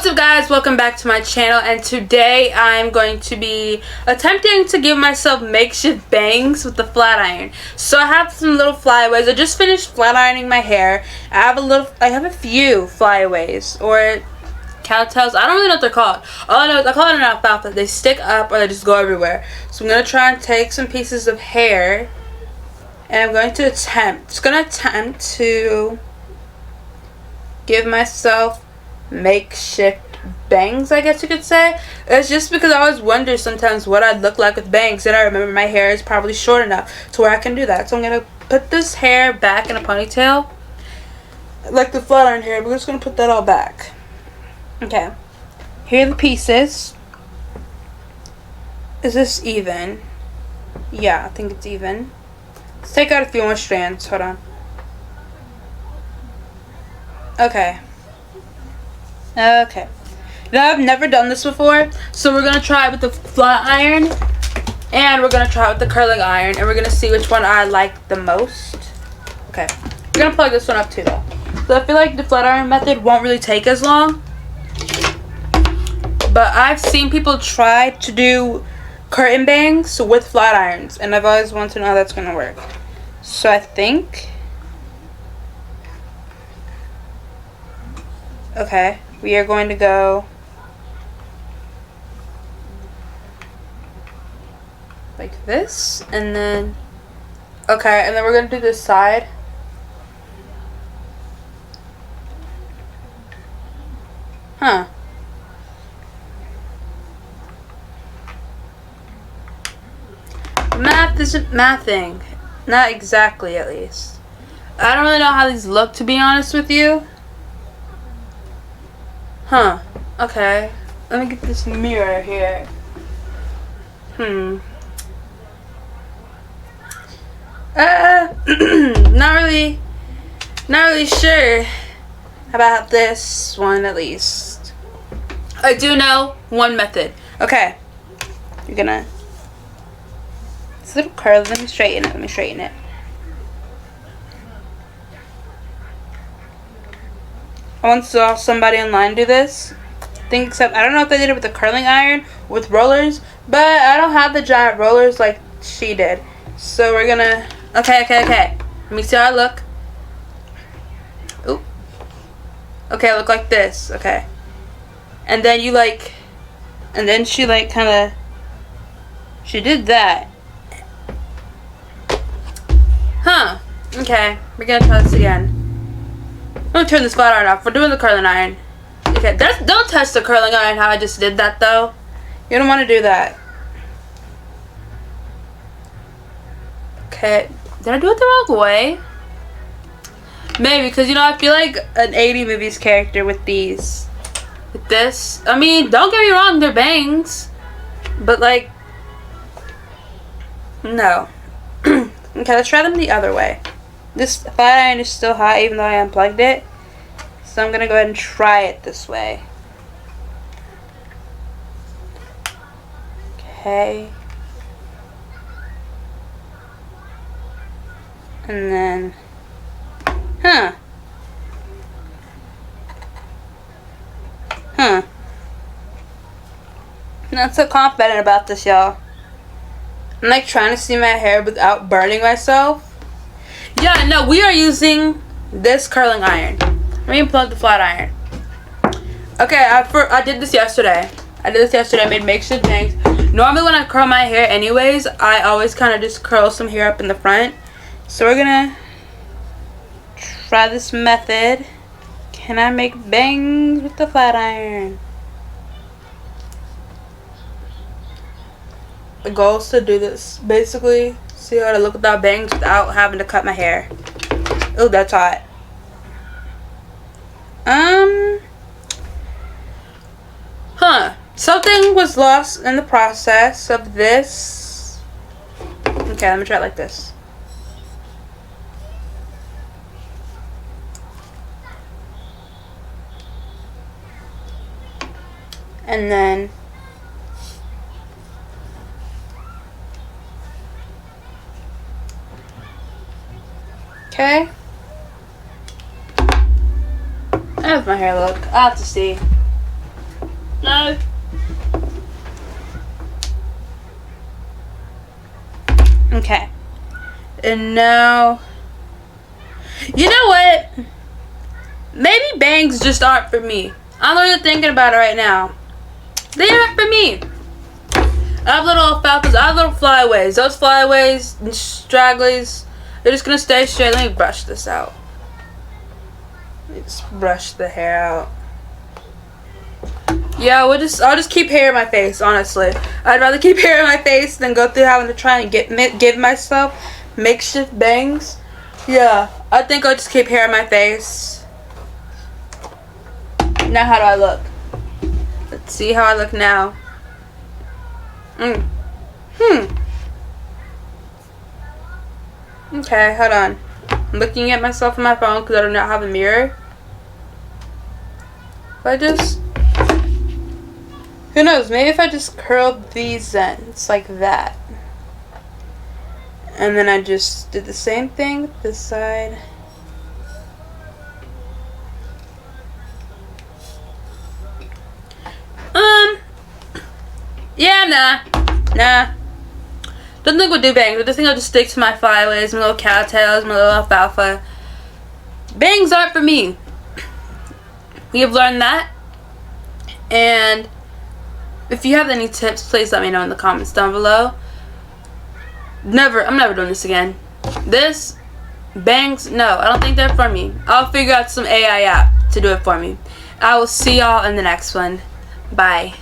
What's up guys, welcome back to my channel, and today I'm going to be attempting to give myself makeshift bangs with the flat iron. So I have some little flyaways. I just finished flat ironing my hair. I have a few flyaways or cowtails. I don't really know what they're called. All I know is I call it an alfalfa. They stick up or they just go everywhere. So I'm going to try and take some pieces of hair and I'm going to attempt to give myself makeshift bangs, I guess you could say. It's just because I always wonder sometimes what I'd look like with bangs, and I remember my hair is probably short enough to where I can do that. So I'm gonna put this hair back in a ponytail like the flat iron hair. We're just gonna put that all back. Okay, here are the pieces. Is this even? Yeah, I think it's even. Let's take out a few more strands. Hold on. Okay. Now I've never done this before, so we're gonna try it with the flat iron and we're gonna try it with the curling iron, and we're gonna see which one I like the most. Okay, we're gonna plug this one up too though. So I feel like the flat iron method won't really take as long, but I've seen people try to do curtain bangs with flat irons, and I've always wanted to know how that's gonna work. So I think, okay, we are going to go like this, and then, okay, and then we're going to do this side. Huh. Math isn't mathing. Not exactly, at least. I don't really know how these look, to be honest with you. Huh. Okay. Let me get this mirror here. Not really sure about this one, at least. I do know one method. Okay. You're gonna, it's a little curly. Let me straighten it. I once saw somebody online do this. I don't know if they did it with a curling iron with rollers, but I don't have the giant rollers like she did. So we're gonna, okay. Let me see how I look. Oop. Okay, I look like this. Okay. And then and then she she did that. Huh. Okay, we're gonna try this again. I'm gonna turn this flat iron off. We're doing the curling iron. Okay, don't touch the curling iron how I just did that though. You don't want to do that. Okay, did I do it the wrong way? Maybe, because you know, I feel like an 80 movies character with these. With this. I mean, don't get me wrong, they're bangs. But like, no. Okay, let's try them the other way. This flat iron is still hot even though I unplugged it. So I'm going to go ahead and try it this way. Okay. And then, huh. I'm not so confident about this, y'all. I'm like trying to see my hair without burning myself. Yeah, no, we are using this curling iron. Let me unplug the flat iron. Okay, I did this yesterday. I made makeshift bangs. Normally when I curl my hair anyways, I always kind of just curl some hair up in the front. So we're gonna try this method. Can I make bangs with the flat iron? The goal is to do this. Basically, see how to look without bangs without having to cut my hair. Oh, that's hot. Something was lost in the process of this. Okay, let me try it like this. And then okay. How does my hair look? I'll have to see. No. Okay. And now, you know what? Maybe bangs just aren't for me. I'm really thinking about it right now. They aren't for me. I have little alfalfas. I have little flyaways. Those flyaways and stragglies, they're just gonna stay straight. Let me brush this out. Let me just brush the hair out. Yeah, I'll just keep hair in my face, honestly. I'd rather keep hair in my face than go through having to try and give myself makeshift bangs. Yeah, I think I'll just keep hair in my face. Now how do I look? Let's see how I look now. Okay, hold on. I'm looking at myself on my phone because I do not have a mirror. If I just... Who knows, maybe if I just curl these ends like that. And then I just did the same thing with this side. Yeah, nah. Don't think we'll do bangs. I just think I'll just stick to my flyaways, my little cowtails, my little alfalfa. Bangs aren't for me. We have learned that. And if you have any tips, please let me know in the comments down below. I'm never doing this again. This, bangs, no, I don't think they're for me. I'll figure out some AI app to do it for me. I will see y'all in the next one. Bye.